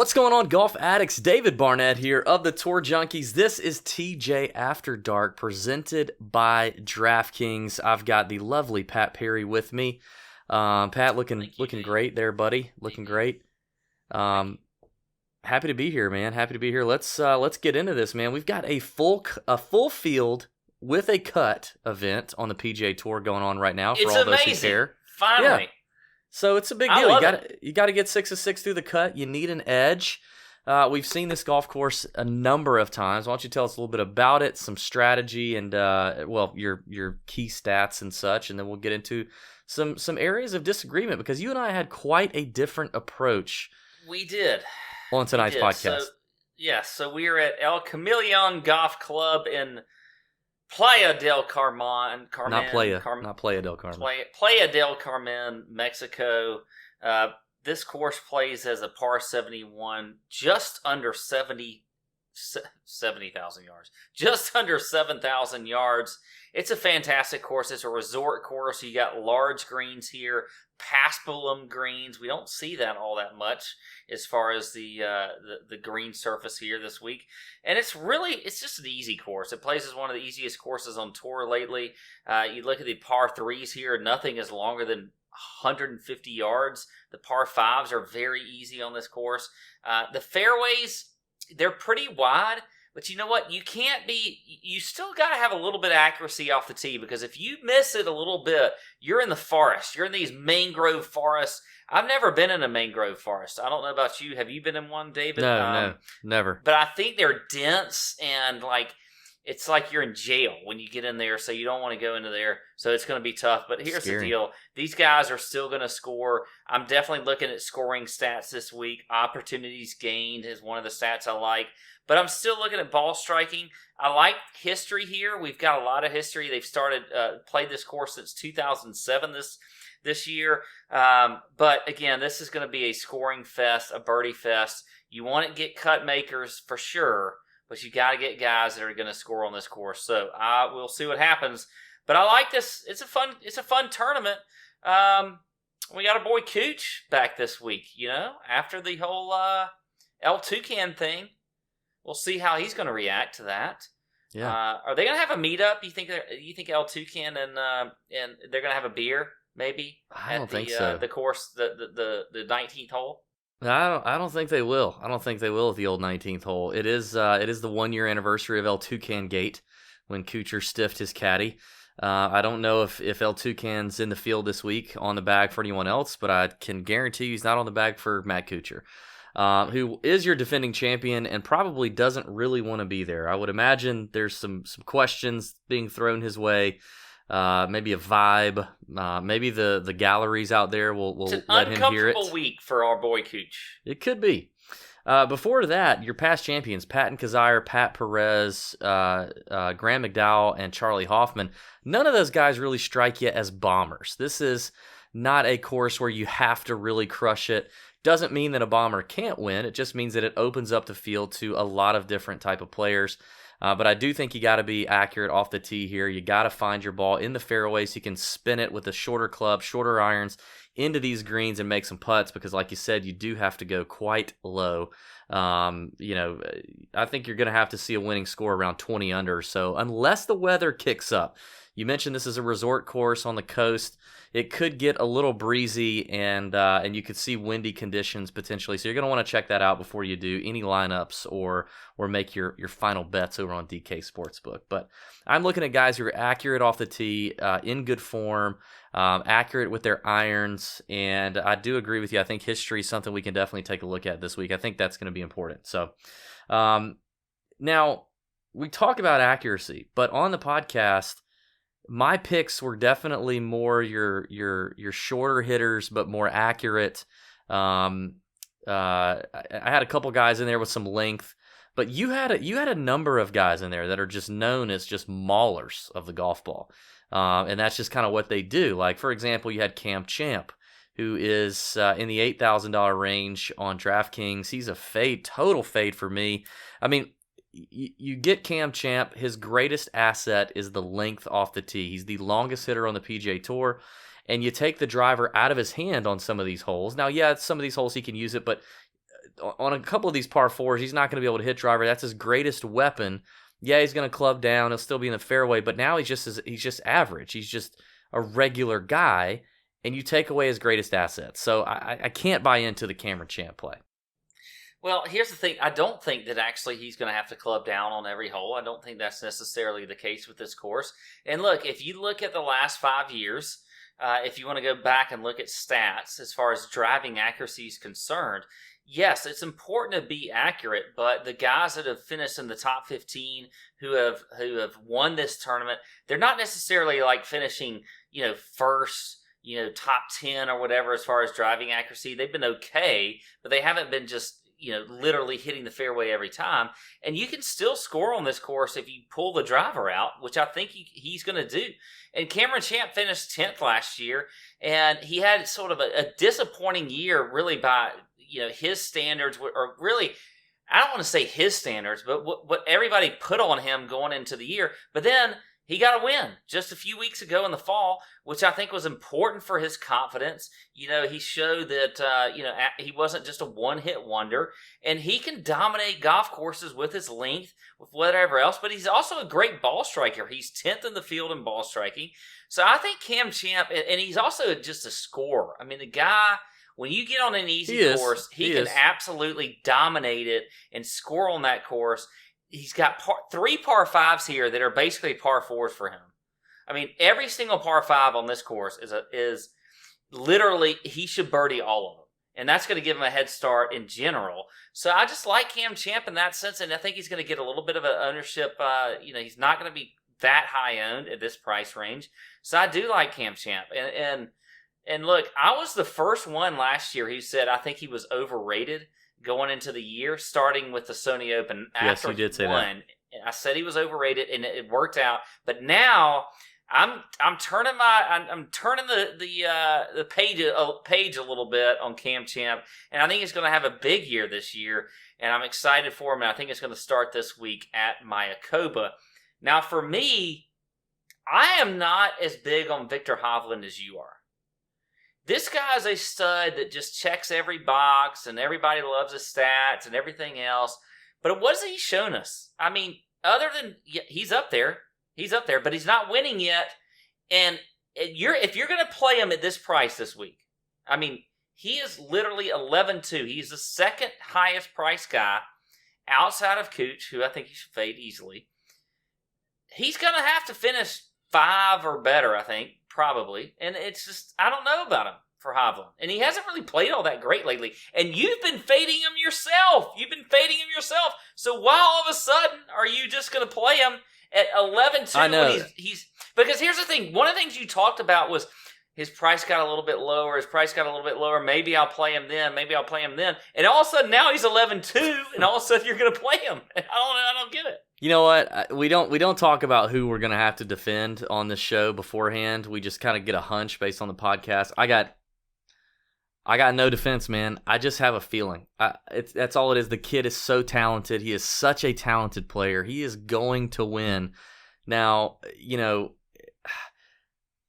What's going on, golf addicts? David Barnett here of the Tour Junkies. This is TJ After Dark, presented by DraftKings. I've got the lovely Pat Perry with me. Pat, looking great there, buddy. Looking great. Happy to be here, man. Happy to be here. Let's get into this, man. We've got a full field with a cut event on the PGA Tour going on right now for all those who care. Finally. Yeah. So it's a big deal. You got to get 6 of 6 through the cut. You need an edge. We've seen this golf course a number of times. Why don't you tell us a little bit about it, some strategy, and your key stats and such, and then we'll get into some areas of disagreement because you and I had quite a different approach. We did on tonight's podcast. So we are at El Camaleon Golf Club in Playa del Carmen. Not Playa del Carmen. Playa del Carmen, Mexico. This course plays as a par 71, just under 70,000 yards. Just under 7,000 yards. It's a fantastic course. It's a resort course. You got large greens here, paspalum greens. We don't see that all that much as far as the green surface here this week. And it's just an easy course. It plays as one of the easiest courses on tour lately. You look at the par 3s here, nothing is longer than 150 yards. The par 5s are very easy on this course. The fairways, they're pretty wide. But you know what? You still got to have a little bit of accuracy off the tee, because if you miss it a little bit, you're in the forest. You're in these mangrove forests. I've never been in a mangrove forest. I don't know about you. Have you been in one, David? No, never. But I think they're dense and it's like you're in jail when you get in there, so you don't want to go into there. So it's going to be tough. But here's the deal. These guys are still going to score. I'm definitely looking at scoring stats this week. Opportunities gained is one of the stats I like. But I'm still looking at ball striking. I like history here. We've got a lot of history. They've played this course since 2007 this year. But again, this is going to be a scoring fest, a birdie fest. You want to get cut makers for sure, but you got to get guys that are going to score on this course. So we'll see what happens. But I like this. It's a fun tournament. We got our boy Cooch back this week. After the whole El Toucan thing. We'll see how he's going to react to that. Yeah. Are they going to have a meetup? You think El Toucan and they're going to have a beer maybe? I don't think so. The course, the 19th hole. I don't think they will. I don't think they will at the old 19th hole. It is the 1 year anniversary of El Toucan Gate when Kuchar stiffed his caddy. I don't know if El Toucan's in the field this week on the bag for anyone else, but I can guarantee you he's not on the bag for Matt Kuchar. Who is your defending champion and probably doesn't really want to be there. I would imagine there's some questions being thrown his way, maybe a vibe, maybe the galleries out there will let him hear it. It's an uncomfortable week for our boy Cooch. It could be. Before that, your past champions, Patton Kizzire, Pat Perez, Graham McDowell, and Charlie Hoffman, none of those guys really strike you as bombers. This is not a course where you have to really crush it. Doesn't mean that a bomber can't win. It just means that it opens up the field to a lot of different type of players. But I do think you got to be accurate off the tee here. You got to find your ball in the fairway so you can spin it with a shorter club, shorter irons into these greens and make some putts, because like you said, you do have to go quite low. I think you're going to have to see a winning score around 20 under. So unless the weather kicks up. You mentioned this is a resort course on the coast. It could get a little breezy and you could see windy conditions potentially. So you're going to want to check that out before you do any lineups or make your final bets over on DK Sportsbook. But I'm looking at guys who are accurate off the tee, in good form, accurate with their irons, and I do agree with you. I think history is something we can definitely take a look at this week. I think that's going to be important. So now we talk about accuracy, but on the podcast, my picks were definitely more your shorter hitters, but more accurate. I had a couple guys in there with some length, but you had a number of guys in there that are just known as just maulers of the golf ball, and that's just kind of what they do. Like for example, you had Cam Champ, who is in the $8,000 range on DraftKings. He's a fade, total fade for me. I mean, you get Cam Champ. His greatest asset is the length off the tee. He's the longest hitter on the PGA Tour, and you take the driver out of his hand on some of these holes. Now, yeah, some of these holes he can use it, but on a couple of these par fours, he's not going to be able to hit driver. That's his greatest weapon. Yeah, he's going to club down. He'll still be in the fairway, but now he's just average. He's just a regular guy, and you take away his greatest assets. So I can't buy into the Cameron Champ play. Well, here's the thing. I don't think that actually he's going to have to club down on every hole. I don't think that's necessarily the case with this course. And look, if you look at the last 5 years, if you want to go back and look at stats as far as driving accuracy is concerned, yes, it's important to be accurate, but the guys that have finished in the top 15 who have won this tournament, they're not necessarily like finishing, first, top 10 or whatever as far as driving accuracy. They've been okay, but they haven't been just literally hitting the fairway every time. And you can still score on this course if you pull the driver out, which I think he's going to do. And Cameron Champ finished 10th last year, and he had sort of a disappointing year, really, by his standards, or really, I don't want to say his standards, but what everybody put on him going into the year. But then he got a win just a few weeks ago in the fall, which I think was important for his confidence. He showed that, he wasn't just a one-hit wonder, and he can dominate golf courses with his length, with whatever else, but he's also a great ball striker. He's 10th in the field in ball striking. So I think Cam Champ, and he's also just a scorer. I mean, the guy, when you get on an easy course, he can absolutely dominate it and score on that course. He's got 3 par 5s here that are basically par 4s for him. I mean, every single par 5 on this course is literally, he should birdie all of them. And that's going to give him a head start in general. So I just like Cam Champ in that sense, and I think he's going to get a little bit of an ownership. He's not going to be that high owned at this price range. So I do like Cam Champ. And look, I was the first one last year who said I think he was overrated going into the year, starting with the Sony Open. Yes, you did say that. I said he was overrated, and it worked out. But now I'm turning the page a little bit on Cam Champ, and I think he's going to have a big year this year, and I'm excited for him. And I think it's going to start this week at Mayakoba. Now, for me, I am not as big on Victor Hovland as you are. This guy's a stud that just checks every box, and everybody loves his stats and everything else. But what has he shown us? I mean, other than he's up there, but he's not winning yet. And if you're going to play him at this price this week, I mean, he is literally 11-2. He's the second highest price guy outside of Cooch, who I think he should fade easily. He's going to have to finish 5 or better, I think. Probably. And it's just, I don't know about him for Hovland. And he hasn't really played all that great lately. And you've been fading him yourself. So why all of a sudden are you just going to play him at 11-2? I know. He's because here's the thing. One of the things you talked about was his price got a little bit lower. Maybe I'll play him then. And all of a sudden now he's 11-2. And all of a sudden you're going to play him. And I don't get it. You know what? We don't talk about who we're going to have to defend on this show beforehand. We just kind of get a hunch based on the podcast. I got no defense, man. I just have a feeling. That's all it is. The kid is so talented. He is such a talented player. He is going to win. Now,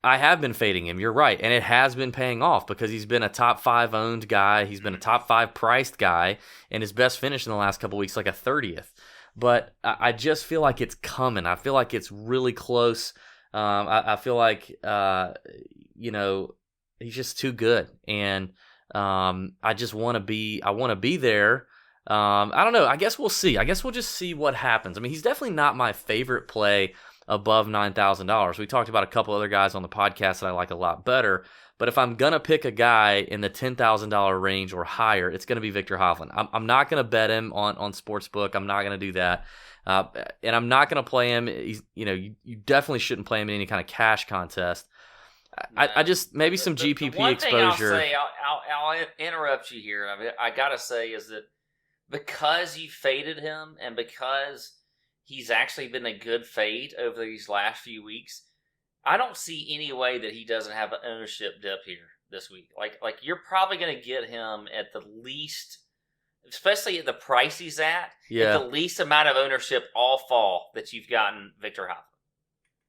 I have been fading him. You're right. And it has been paying off because he's been a top 5 owned guy. He's been a top 5 priced guy. And his best finish in the last couple weeks, like a 30th. But I just feel like it's coming. I feel like it's really close. I feel like, he's just too good. And I just want to be there. I don't know. I guess we'll see. I guess we'll just see what happens. I mean, he's definitely not my favorite play above $9,000. We talked about a couple other guys on the podcast that I like a lot better. But if I'm going to pick a guy in the $10,000 range or higher, it's going to be Victor Hovland. I'm not going to bet him on Sportsbook. I'm not going to do that. And I'm not going to play him. You definitely shouldn't play him in any kind of cash contest. I just, maybe some GPP one exposure. Thing I'll interrupt you here. I got to say is that because you faded him and because he's actually been a good fade over these last few weeks, I don't see any way that he doesn't have an ownership dip here this week. Like you're probably going to get him at the least, especially at the price he's at the least amount of ownership all fall that you've gotten Victor Hovland.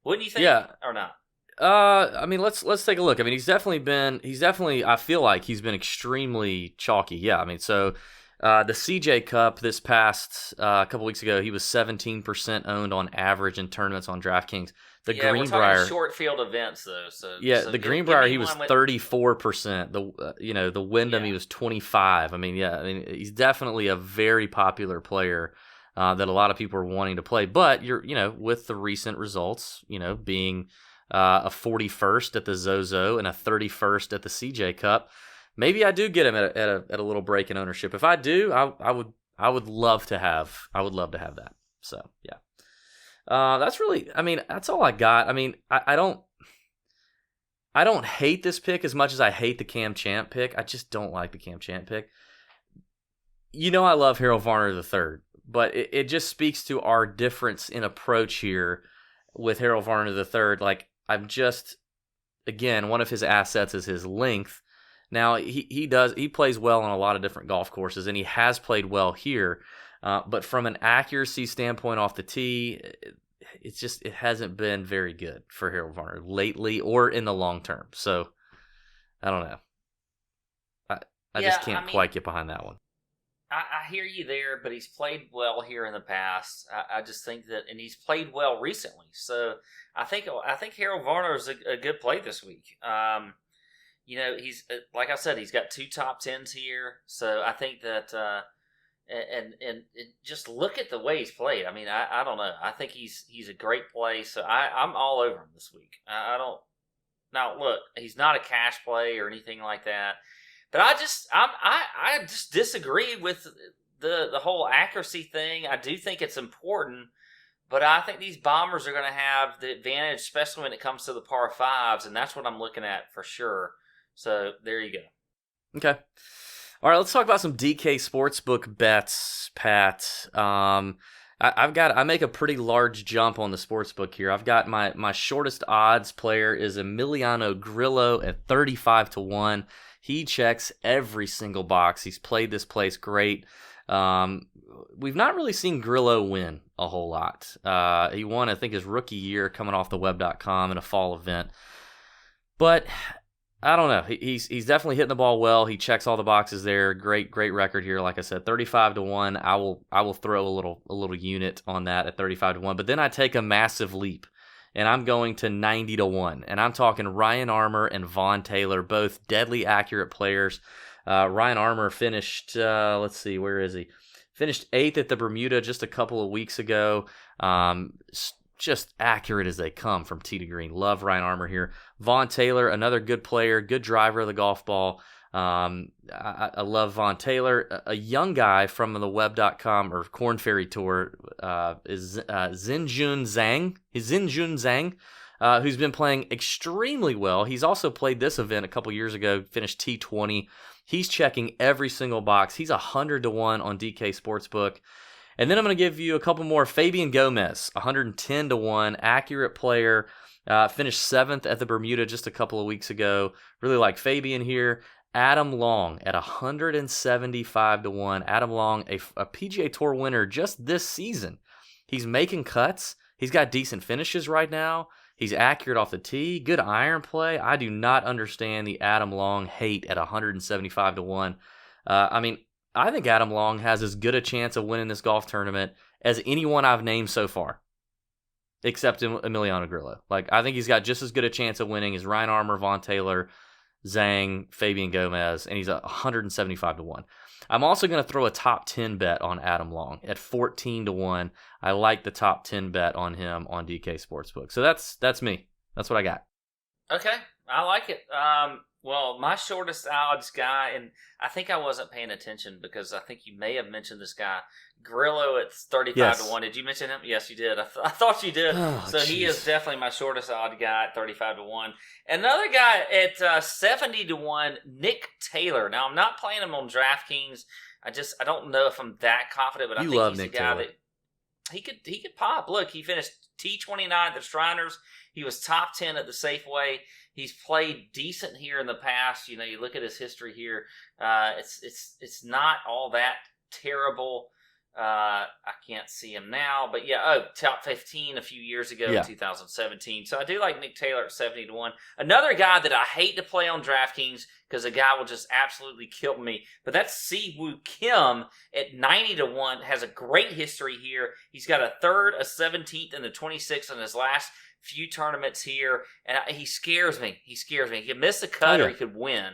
Wouldn't you think? Yeah. Or not? I mean, let's take a look. I mean, I feel like he's been extremely chalky. Yeah. I mean, so The CJ Cup this past couple weeks ago, he was 17% owned on average in tournaments on DraftKings. The we're Greenbrier talking short field events though. So the Greenbrier he was 34%. The Wyndham he was 25. I mean he's definitely a very popular player that a lot of people are wanting to play. But with the recent results, being a 41st at the Zozo and a 31st at the CJ Cup. Maybe I do get him at a little break in ownership. If I do, I would love to have that. So yeah, that's all I got. I mean, I don't hate this pick as much as I hate the Cam Champ pick. I just don't like the Cam Champ pick. I love Harold Varner III, but it just speaks to our difference in approach here with Harold Varner III. Like again, one of his assets is his length. Now, he plays well on a lot of different golf courses, and he has played well here. But from an accuracy standpoint off the tee, it hasn't been very good for Harold Varner lately or in the long term. So, I don't know. I just can't quite get behind that one. I hear you there, but he's played well here in the past. I just think that, and he's played well recently. So, I think Harold Varner is a good play this week. He's like I said, he's got 2 top 10s here, so I think that and just look at the way he's played. I mean, I don't know. I think he's a great play, so I'm all over him this week. I don't. Now look, he's not a cash play or anything like that, but I just disagree with the whole accuracy thing. I do think it's important. But I think these bombers are going to have the advantage, especially when it comes to the par 5s, and that's what I'm looking at for sure. So there you go. Okay. All right, let's talk about some DK Sportsbook bets, Pat. I make a pretty large jump on the sportsbook here. I've got my shortest odds player is Emiliano Grillo at 35-1. He checks every single box. He's played this place great. We've not really seen Grillo win a whole lot. He won, I think, his rookie year coming off the web.com in a fall event. But I don't know. He's definitely hitting the ball well. He checks all the boxes there. Great record here. Like I said, 35-1. I will throw a little unit on that at 35-1. But then I take a massive leap, and I'm going to 90-1. And I'm talking Ryan Armour and Vaughn Taylor, both deadly accurate players. Ryan Armour finished, let's see, where is he? Finished 8th at the Bermuda just a couple of weeks ago. Just accurate as they come from tee to green. Love Ryan Armour here. Vaughn Taylor, another good player, good driver of the golf ball. I love Vaughn Taylor. A young guy from the web.com or Korn Ferry Tour is Xinjun Zhang, who's been playing extremely well. He's also played this event a couple years ago, finished T20. He's checking every single box. He's 100-1 on DK Sportsbook. And then I'm going to give you a couple more. Fabian Gomez, 110-1, accurate player. Finished 7th at the Bermuda just a couple of weeks ago. Really like Fabian here. Adam Long at 175-1. Adam Long, a PGA Tour winner just this season. He's making cuts. He's got decent finishes right now. He's accurate off the tee. Good iron play. I do not understand the Adam Long hate at 175-1. I think Adam Long has as good a chance of winning this golf tournament as anyone I've named so far, except Emiliano Grillo. I think he's got just as good a chance of winning as Ryan Armour, Vaughn Taylor, Zhang, Fabian Gomez, and he's 175-1. I'm also going to throw a top 10 bet on Adam Long at 14-1. I like the top 10 bet on him on DK Sportsbook. So that's me. That's what I got. Okay, I like it. Well, my shortest odds guy, and I think I wasn't paying attention because I think you may have mentioned this guy, Grillo at 35-1. Did you mention him? Yes, you did. I thought you did. He is definitely my shortest odd guy at 35-1. Another guy at 70-1, Nick Taylor. Now, I'm not playing him on DraftKings. I don't know if I'm that confident, but I think he's Nick a guy Taylor. That he could pop. Look, he finished T29 at the Shriners. He was top 10 at the Safeway. He's played decent here in the past. You look at his history here. It's not all that terrible. I can't see him now, but yeah, top 15 a few years ago in 2017. So I do like Nick Taylor at 70-1. Another guy that I hate to play on DraftKings because the guy will just absolutely kill me, but that's Si-Woo Kim at 90-1. Has a great history here. He's got a 3rd, a 17th, and a 26th in his last few tournaments here, and he scares me. He could miss a cut or he could win.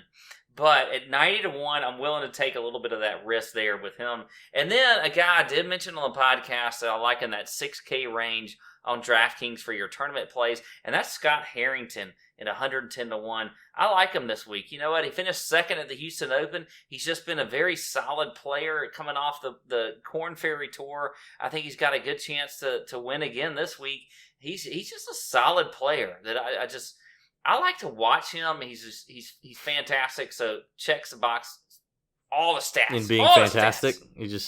But at 90-1, I'm willing to take a little bit of that risk there with him. And then a guy I did mention on the podcast that I like in that 6K range on DraftKings for your tournament plays, and that's Scott Harrington at 110-1. I like him this week. You know what? He finished second at the Houston Open. He's just been a very solid player coming off the Korn Ferry Tour. I think he's got a good chance to win again this week. He's just a solid player that I like to watch him. He's fantastic. So checks the box, all the stats. And being all fantastic,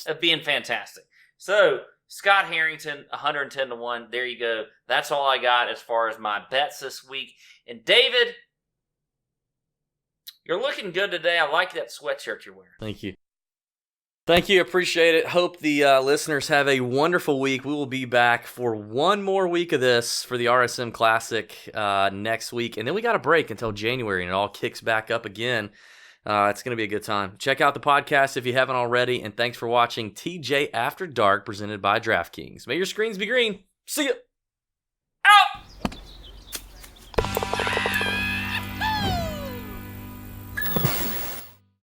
of being fantastic. So Scott Harrington, 110-1. There you go. That's all I got as far as my bets this week. And David, you're looking good today. I like that sweatshirt you're wearing. Thank you. Thank you. Appreciate it. Hope the listeners have a wonderful week. We will be back for one more week of this for the RSM Classic next week. And then we got a break until January, and it all kicks back up again. It's going to be a good time. Check out the podcast if you haven't already. And thanks for watching TJ After Dark presented by DraftKings. May your screens be green. See ya.